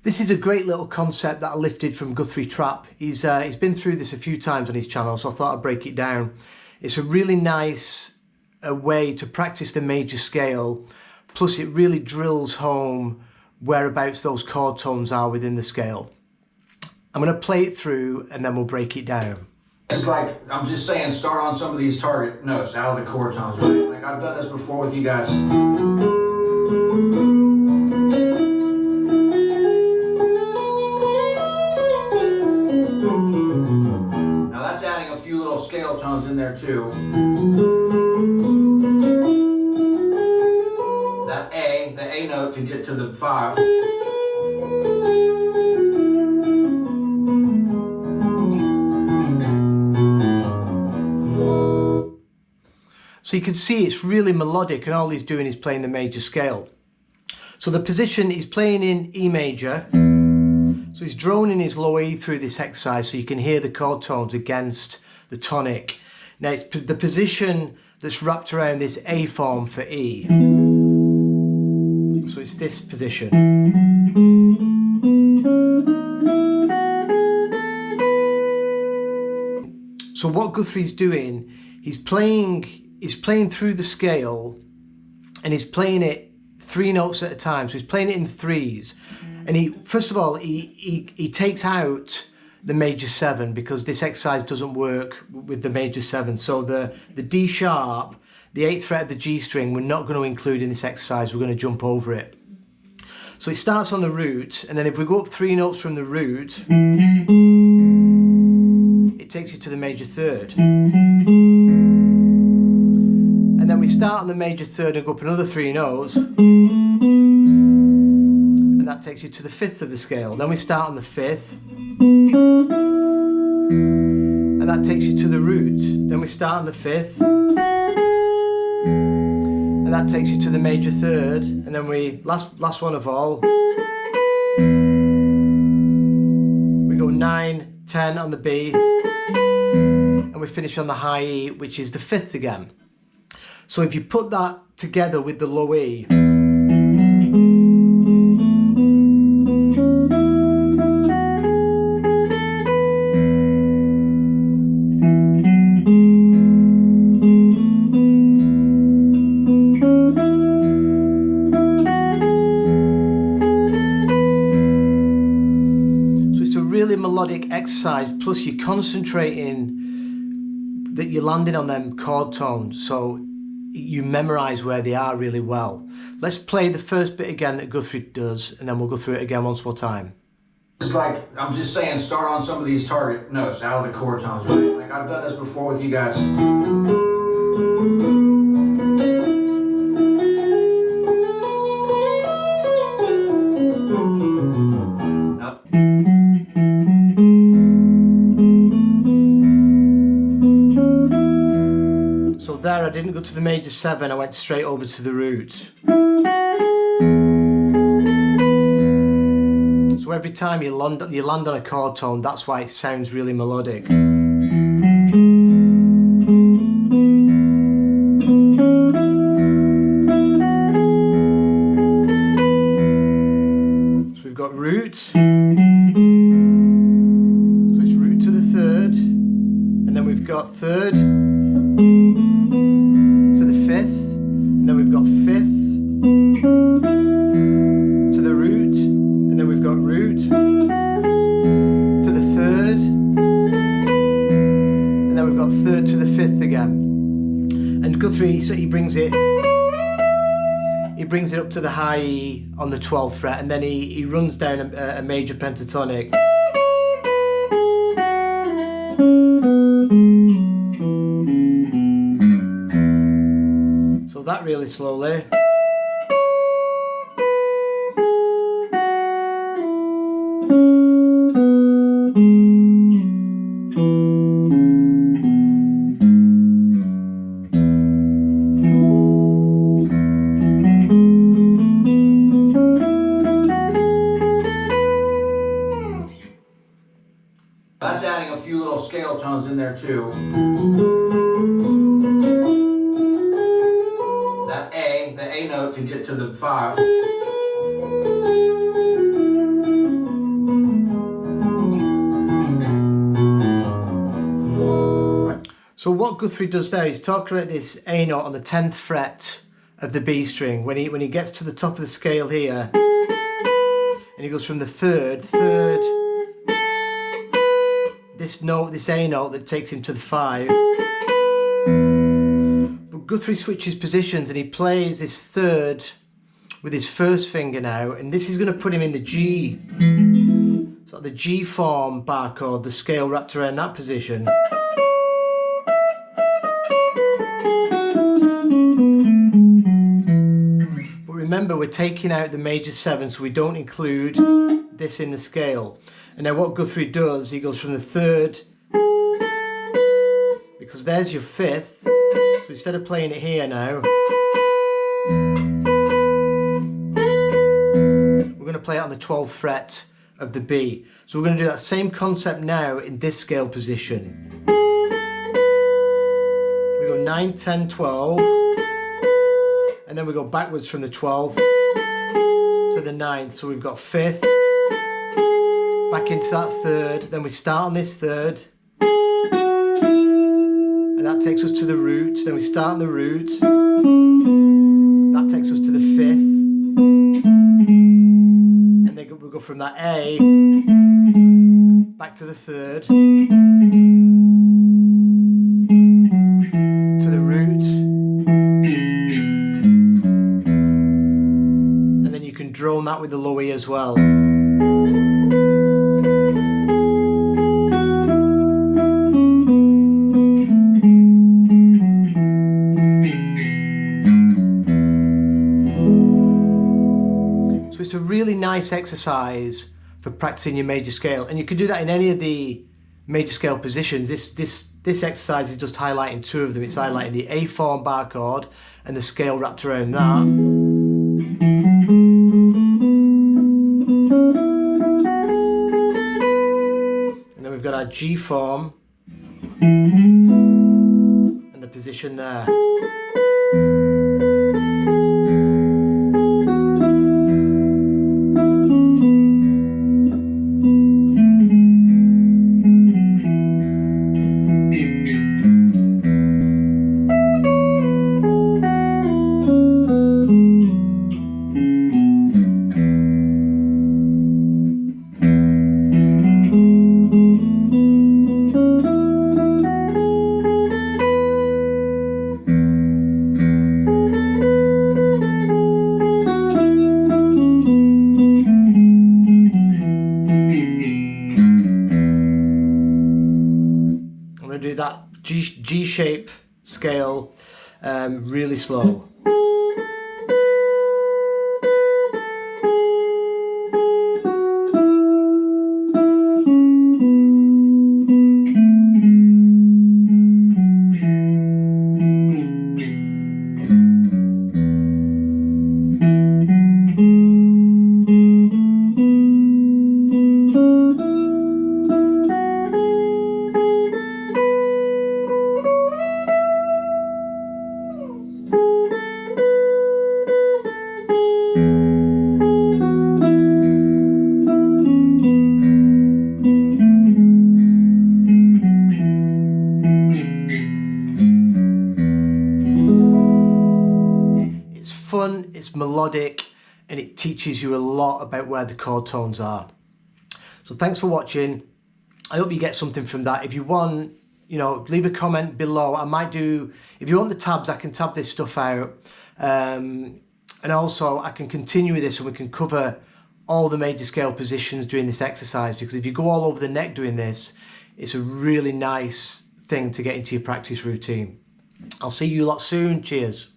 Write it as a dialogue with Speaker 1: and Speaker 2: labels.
Speaker 1: This is a great little concept that I lifted from Guthrie Trapp. He's been through this a few times on his channel, so I thought I'd break it down. It's a really nice way to practice the major scale, plus it really drills home whereabouts those chord tones are within the scale. I'm going to play it through and then we'll break it down.
Speaker 2: It's like, I'm just saying, start on some of these target notes out of the chord tones, right? Like I've done this before with you guys. Now that's adding a few little scale tones in there too. That A, the A note to get to the 5.
Speaker 1: So you can see it's really melodic and all he's doing is playing the major scale. So the position he's playing in E major. So he's droning his low E through this exercise so you can hear the chord tones against the tonic. Now it's the position that's wrapped around this A form for E. So it's this position. So what Guthrie's doing, he's playing through the scale and he's playing it 3 notes at a time. So he's playing it in threes. And first of all, he takes out the major 7 because this exercise doesn't work with the major 7. So the D sharp, the 8th fret of the G string, we're not going to include in this exercise. We're going to jump over it. So it starts on the root, and then if we go up 3 notes from the root, it takes you to the major 3rd. And then we start on the major 3rd and go up another 3 notes, and that takes you to the 5th of the scale. Then we start on the 5th, and that takes you to the root. Then we start on the 5th, and that takes you to the major 3rd, and then we last one of all, we go 9, 10 on the B, and we finish on the high E, which is the 5th again. So if you put that together with the low E, really melodic exercise, plus you're concentrating that you're landing on them chord tones, so you memorize where they are really well. Let's play the first bit again that Guthrie does, and then we'll go through it again once more time.
Speaker 2: It's like, I'm just saying, start on some of these target notes out of the chord tones, right? Like I've done this before with you guys.
Speaker 1: So there, I didn't go to the major 7, I went straight over to the root. So every time you land on a chord tone, that's why it sounds really melodic. So we've got root. So it's root to the 3rd, and then we've got 3rd to the 5th, and then we've got 5th to the root, and then we've got root to the 3rd, and then we've got 3rd to the 5th again. And Guthrie, so he brings it up to the high E on the 12th fret, and then he runs down a major pentatonic. So that really slowly.
Speaker 2: That's adding a few little scale tones in there too. That A, the A note to get to the 5.
Speaker 1: So what Guthrie does there, he's talking about this A note on the 10th fret of the B string. When he gets to the top of the scale here, and he goes from the third, this note, this A note that takes him to the 5. But Guthrie switches positions and he plays this third with his first finger now, and this is going to put him in the G. So the G form bar chord, the scale wrapped around that position. But remember, we're taking out the major 7, so we don't include this in the scale. And now what Guthrie does, he goes from the 3rd, because there's your 5th, so instead of playing it here now, we're going to play it on the 12th fret of the B. So we're going to do that same concept now in this scale position. We go 9, 10, 12, and then we go backwards from the 12th to the 9th. So we've got 5th, back into that 3rd, then we start on this 3rd, and that takes us to the root, then we start on the root, that takes us to the 5th, and then we go from that A back to the 3rd, to the root, and then you can drone that with the low E as well. So it's a really nice exercise for practicing your major scale, and you can do that in any of the major scale positions. This exercise is just highlighting 2 of them. It's highlighting the A form bar chord and the scale wrapped around that. And then we've got our G form and the position there. Do that G shape scale really slow. Fun, it's melodic, and it teaches you a lot about where the chord tones are. So thanks for watching. I hope you get something from that. If you want, leave a comment below. I might do, if you want the tabs, I can tab this stuff out. And also I can continue with this and we can cover all the major scale positions during this exercise, because if you go all over the neck doing this, it's a really nice thing to get into your practice routine. I'll see you lot soon. Cheers.